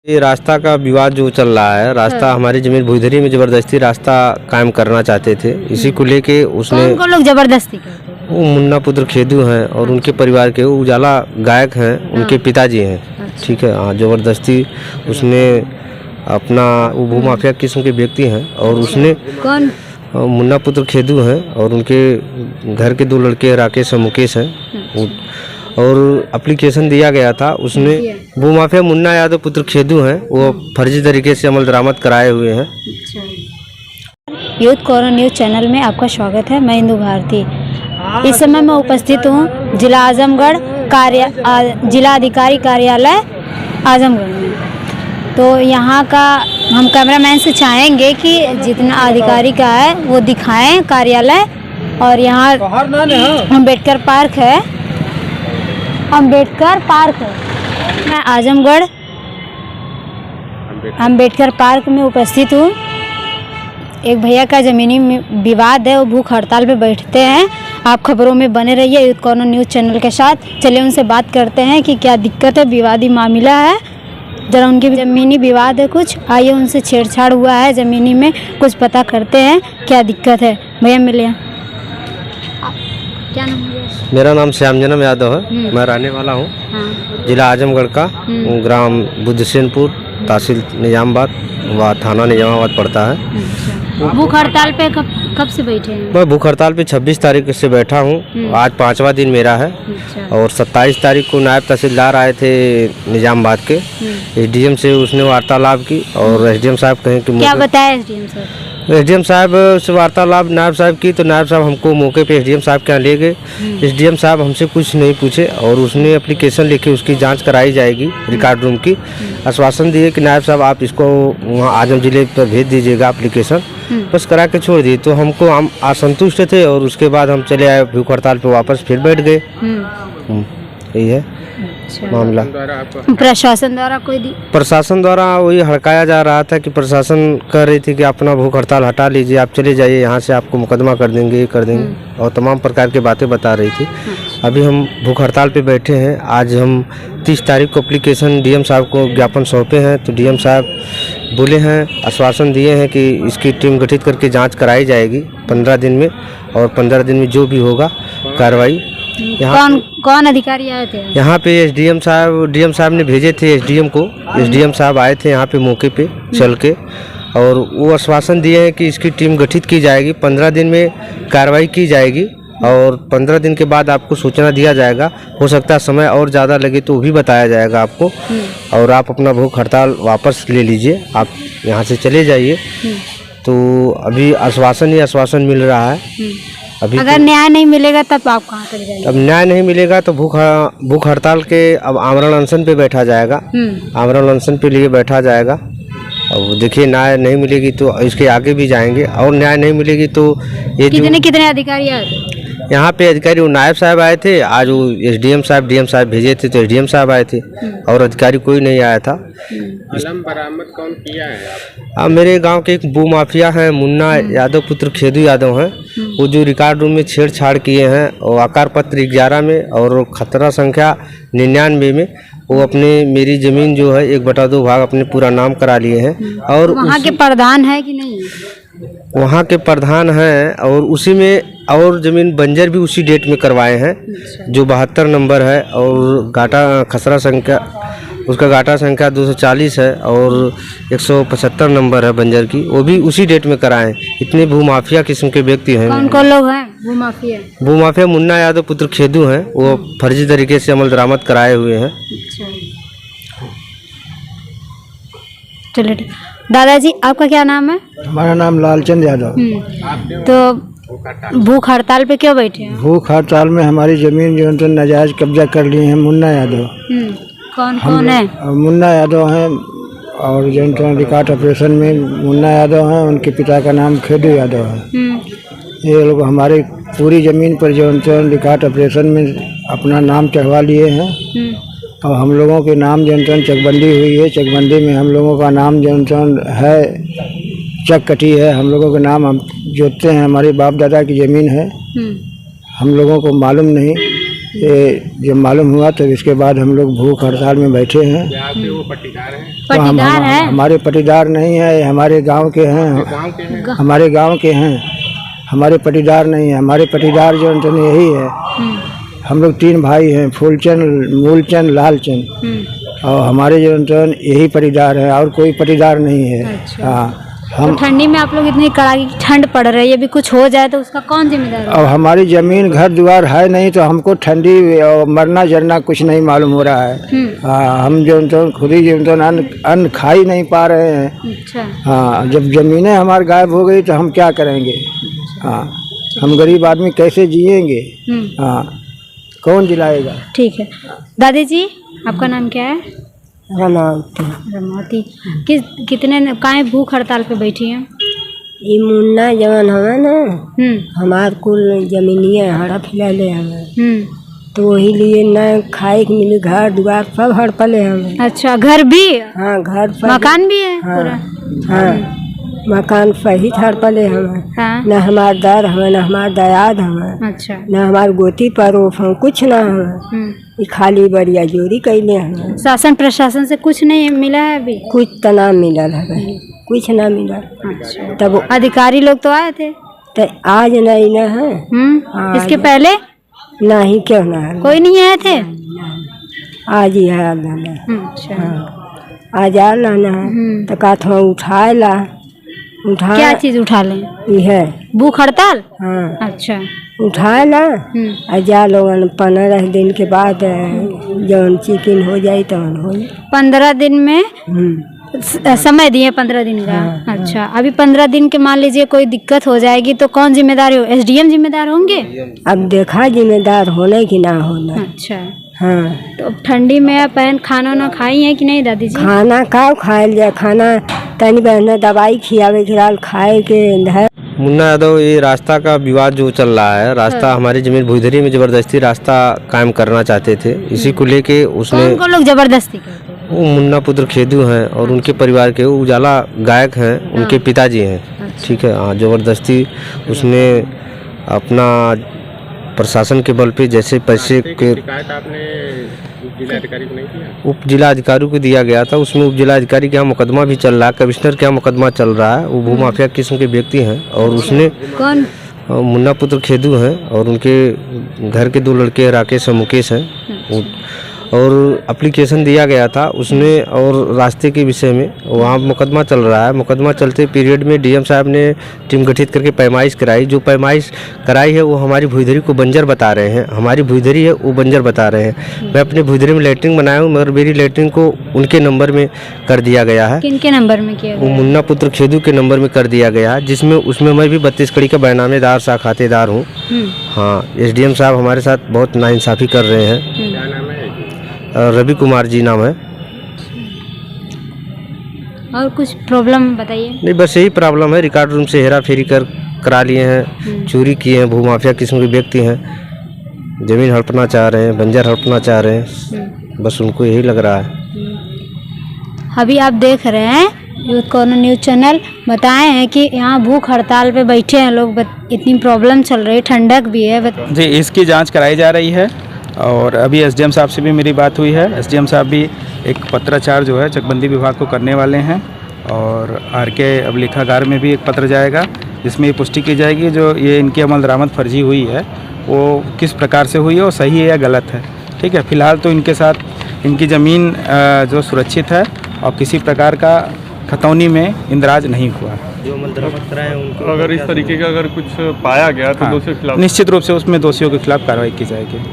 ये रास्ता का विवाद जो चल रहा है, रास्ता हमारी जमीन भुइधरी में जबरदस्ती रास्ता कायम करना चाहते थे। इसी को लेके उसने कौन लोग जबरदस्ती करते हैं? वो मुन्ना पुत्र खेदू हैं और उनके परिवार के उजाला गायक हैं, उनके पिताजी हैं। ठीक है, हाँ, जबरदस्ती उसने अपना वो भूमाफिया किस्म के व्यक्ति हैं और उसने कौन? मुन्ना पुत्र खेदू हैं और उनके घर के दो लड़के राकेश और मुकेश हैं और एप्लीकेशन दिया गया था। उसने भूमाफिया मुन्ना यादव पुत्र खेदू हैं, वो फर्जी तरीके से अमल दरामद कराए हुए हैं। यूथ कोरोना न्यूज़ चैनल में आपका स्वागत है। मैं इंदु भारती। इस समय मैं उपस्थित हूँ जिला आजमगढ़ जिला अधिकारी कार्यालय आजमगढ़ में। तो यहाँ का हम कैमरामैन से चाहेंगे कि जितना अधिकारी का है वो दिखाएं कार्यालय। और यहाँ अम्बेडकर पार्क है, अम्बेडकर पार्क है। मैं आजमगढ़ अम्बेडकर पार्क में उपस्थित हूँ। एक भैया का ज़मीनी विवाद है, वो भूख हड़ताल पे बैठते हैं। आप खबरों में बने रहिए यूथ कोरोना न्यूज़ चैनल के साथ। चलिए उनसे बात करते हैं कि क्या दिक्कत है, विवादी मामला है। जरा उनकी ज़मीनी विवाद है कुछ, आइए उनसे छेड़छाड़ हुआ है ज़मीनी में, कुछ पता करते हैं क्या दिक्कत है। भैया मिले, क्या नाम है? मेरा नाम श्याम जनम यादव है। मैं रहने वाला हूँ जिला आजमगढ़ का, ग्राम बुद्धसेनपुर, तहसील निजामाबाद व थाना निजामाबाद पड़ता है। भूख हड़ताल पे कब से बैठे हैं? मैं भूख हड़ताल पे 26 तारीख से बैठा हूँ। आज 5वां दिन मेरा है। और 27 तारीख को नायब तहसीलदार आए थे निजामाबाद के, एसडीएम से उसने वार्तालाप की और एसडीएम साहब कहें कि क्या बताया एसडीएम साहब? एसडीएम साहब से वार्तालाप नायब साहब की, तो नायब साहब हमको मौके पे एसडीएम साहब के यहाँ ले गए। एसडीएम साहब हमसे कुछ नहीं पूछे और उसने एप्लीकेशन लिखी, उसकी जांच कराई जाएगी रिकॉर्ड रूम की। आश्वासन दिए कि नायब साहब आप इसको वहाँ आजम जिले पर भेज दीजिएगा एप्लीकेशन, बस करा के छोड़ दिए। तो हमको हम असंतुष्ट थे और उसके बाद हम चले आए भूख हड़ताल पे, वापस फिर बैठ गए। यही है मामला। प्रशासन द्वारा प्रशासन द्वारा वही हड़काया जा रहा था कि प्रशासन कह रही थी कि अपना भूख हड़ताल हटा लीजिए, आप चले जाइए यहाँ से, आपको मुकदमा कर देंगे, ये कर देंगे, और तमाम प्रकार की बातें बता रही थी। अभी हम भूख हड़ताल पे बैठे हैं। आज हम 30 तारीख को एप्लीकेशन डीएम साहब को ज्ञापन सौंपे हैं। तो डीएम साहब बोले हैं, आश्वासन दिए हैं कि इसकी टीम गठित करके जाँच कराई जाएगी 15 दिन में, और 15 दिन में जो भी होगा कार्रवाई। यहाँ कौन अधिकारी आए थे यहाँ पे? डीएम साहब ने भेजे थे एसडीएम को। एसडीएम साहब आए थे यहाँ पे मौके पे चल के, और वो आश्वासन दिए हैं कि इसकी टीम गठित की जाएगी, 15 दिन में कार्रवाई की जाएगी और 15 दिन के बाद आपको सूचना दिया जाएगा। हो सकता है समय और ज़्यादा लगे तो भी बताया जाएगा आपको, और आप अपना भूख हड़ताल वापस ले लीजिए, आप यहाँ से चले जाइए। तो अभी आश्वासन ही आश्वासन मिल रहा है। अभी अगर न्याय नहीं मिलेगा तब आप कहाँ तक जाएंगे? अब न्याय नहीं मिलेगा तो भूख हड़ताल के अब आमरण अनशन पे बैठा जाएगा, आमरण अनशन पे लिए बैठा जाएगा। अब देखिए, न्याय नहीं मिलेगी तो इसके आगे भी जाएंगे, और न्याय नहीं मिलेगी तो ये कितने अधिकारी आए थे यहाँ पे? अधिकारी वो नायब साहब आए थे, आज वो एसडीएम साहब डीएम साहब भेजे थे तो एसडीएम साहब आए थे, और अधिकारी कोई नहीं आया था। कलम बरामद कौन किया है आप? मेरे गांव के एक भूमाफिया हैं, मुन्ना यादव पुत्र खेदू यादव हैं। वो जो रिकॉर्ड रूम में छेड़छाड़ किए हैं, और आकार पत्र 11 में और खतरा संख्या 99 में वो अपने मेरी ज़मीन जो है 1/2 भाग अपने पूरा नाम करा लिए हैं। और वहाँ के प्रधान है कि नहीं? वहाँ के प्रधान हैं, और उसी में और ज़मीन बंजर भी उसी डेट में करवाए हैं, जो 72 नंबर है, और गाटा खसरा संख्या उसका गाटा संख्या 240 है, और 175 नंबर है बंजर की, वो भी उसी डेट में कराए। इतने भूमाफिया किस्म के व्यक्ति हैं। कौन लोग हैं भूमाफिया? भूमाफिया मुन्ना यादव पुत्र खेदू हैं, वो फर्जी तरीके से अमल दरामद कराए हुए हैं। चलिए ठीक। दादाजी आपका क्या नाम है? हमारा नाम लालचंद यादव। तो भूख हड़ताल पे क्यों बैठे हैं? भूख हड़ताल में हमारी जमीन जो तो नाजायज कब्जा कर लिए हैं मुन्ना यादव। कौन है? मुन्ना यादव हैं, और जो तो रिकॉर्ड ऑपरेशन में मुन्ना यादव हैं, उनके पिता का नाम खेदू यादव है। ये लोग हमारी पूरी ज़मीन पर जो तो रिकॉर्ड ऑपरेशन में अपना नाम चढ़वा लिए हैं, और हम लोगों के नाम जो तो चकबंदी हुई है। चकबंदी में हम लोगों का नाम जो तो है, चक कटी है, हम लोगों के नाम हम जोतते हैं, हमारे बाप दादा की ज़मीन है। हम लोगों को मालूम नहीं, ये जब मालूम हुआ तो इसके बाद हम लोग भूख हड़ताल में बैठे हैं। वो पट्टीदार हैं। तो पटीदार है? हमारे पटीदार नहीं है, हमारे गांव के हैं, गांव के हैं? हमारे गांव के हैं, हमारे पटीदार नहीं है। हमारे पटीदार जो है यही है। हम लोग 3 भाई हैं, फूलचंद, मूलचंद, लालचंद, और हमारे जो यही पटीदार है, और कोई पटीदार नहीं है। अच्छा। हाँ, तो हम ठंडी में आप लोग इतनी कड़ाके की ठंड पड़ रही है, अभी कुछ हो जाए तो उसका कौन जिम्मेदार है? अब हमारी जमीन घर द्वार है नहीं, तो हमको ठंडी और मरना जरना कुछ नहीं मालूम हो रहा है। हाँ, हम जो तो खुद ही जो तो अन्न खा ही नहीं पा रहे हैं। अच्छा। हाँ, जब जमीनें हमारी गायब हो गई तो हम क्या करेंगे? हाँ, हम गरीब आदमी कैसे जिएंगे? हाँ, कौन जिलाएगा? ठीक है। दादी जी, आपका नाम क्या है? रमावती। कितने काहे भूख हड़ताल पे बैठी हैं? ये मुन्ना जवन हवे ना, हमार कुल जमीनिया हड़प ले हमें, तो वही लिए न खाए के मिली, घर द्वार सब हड़पले हमें। अच्छा, घर भी? हाँ, घर पर मकान भी है? हाँ, पूरा? हाँ, मकान सही हड़पले हमें। हाँ। न हमार दर हमें, न हमार दयाद हमें, अच्छा। न हमार गोती परोफ हम कुछ न हमें। ये खाली बढ़िया जोरी कैले हमें। शासन प्रशासन से कुछ नहीं मिला है अभी? कुछ तो ना मिलल है, कुछ ना मिलल। अच्छा। तब अधिकारी लोग तो आए थे? तो आज नहीं न है। इसके पहले नहीं, क्यों ना है? कोई नहीं आए थे? आज ही है। अच्छा। आज आला ना तो काथवा उठाएला, उठा क्या चीज उठा लें? है भूख हड़ताल? हाँ, अच्छा। उठाएला आ जा लोगन 15 दिन के बाद जौन चिकिन हो जाए तवन हो जाए। 15 दिन में समय दिए 15 दिन का? अच्छा। अभी 15 दिन के मान लीजिए कोई दिक्कत हो जाएगी तो कौन जिम्मेदार हो? एसडीएम जिम्मेदार होंगे? अब देखा जिम्मेदार होने की ना होना। अच्छा। हाँ, तो ठंडी में आप खाना ना खाई है कि नहीं दादी जी? खाना का खायल जाए, खाना तनी बहना दवाई खियावे खिलाल खाए के धर। मुन्ना यादव, ये रास्ता का विवाद जो चल रहा है, रास्ता हमारी जमीन भुइधरी में जबरदस्ती रास्ता कायम करना चाहते थे। इसी को लेके उसने, कौन लोग जबरदस्ती करते हैं? वो मुन्ना पुत्र खेदू हैं और उनके परिवार के उजाला गायक हैं, उनके पिताजी हैं। ठीक है। हाँ, जबरदस्ती उसने अपना प्रशासन के बल पे जैसे पैसे के शिकायत आपने जिलाधिकारी को नहीं किया? उप जिलाधिकारी को दिया गया था। उसमें उप जिलाधिकारी के यहाँ मुकदमा भी चल रहा है, कमिश्नर के यहाँ मुकदमा चल रहा है। वो भूमाफिया किस्म के व्यक्ति हैं और उसने कौन? मुन्ना पुत्र खेदू हैं और उनके घर के 2 लड़के राकेश और मुकेश हैं। और एप्लीकेशन दिया गया था उसने, और रास्ते के विषय में वहाँ मुकदमा चल रहा है। मुकदमा चलते पीरियड में डीएम साहब ने टीम गठित करके पैमाइश कराई। जो पैमाइश कराई है वो हमारी भुइधरी को बंजर बता रहे हैं, हमारी भुइधरी है वो बंजर बता रहे हैं। मैं अपने भुइधरी में लेटरिन बनाया हूँ, मगर मेरी लेटरिन को उनके नंबर में कर दिया गया है। किनके नंबर में किया वो गया? मुन्ना पुत्र खेदू के नंबर में कर दिया गया है, जिसमें उसमें मैं भी 32 कड़ी का बैनामेदार सा खातेदार हूँ। हाँ, एसडीएम साहब हमारे साथ बहुत नाइंसाफ़ी कर रहे हैं। क्या नाम है? रवि कुमार जी नाम है। और कुछ प्रॉब्लम बताइए। नहीं, बस यही प्रॉब्लम है। रिकॉर्ड रूम से हेरा फेरी करा लिए हैं, चोरी किए हैं। भूमाफिया किस्म के व्यक्ति हैं, जमीन हड़पना चाह रहे हैं, बंजर हड़पना चाह रहे हैं। बस उनको यही लग रहा है। अभी आप देख रहे हैं यूथ कॉर्नर न्यूज़ चैनल, बताए हैं कि यहाँ भूख हड़ताल पे बैठे हैं लोग। इतनी प्रॉब्लम चल रही है, ठंडक भी है। जी, इसकी जांच कराई जा रही है और अभी एसडीएम साहब से भी मेरी बात हुई है। एसडीएम साहब भी एक पत्राचार जो है चकबंदी विभाग को करने वाले हैं और आरके अभिलेखागार में भी एक पत्र जाएगा जिसमें ये पुष्टि की जाएगी जो ये इनकी अमल दरामद फर्जी हुई है वो किस प्रकार से हुई है और सही है या गलत है। ठीक है। फिलहाल तो इनके साथ इनकी ज़मीन जो सुरक्षित है और किसी प्रकार का खतौनी में इंदराज नहीं हुआ। जो अमल दरामद कराए हैं उनको अगर इस तरीके का अगर कुछ पाया गया तो दोषियों के खिलाफ निश्चित रूप से उसमें दोषियों के खिलाफ कार्रवाई की जाएगी।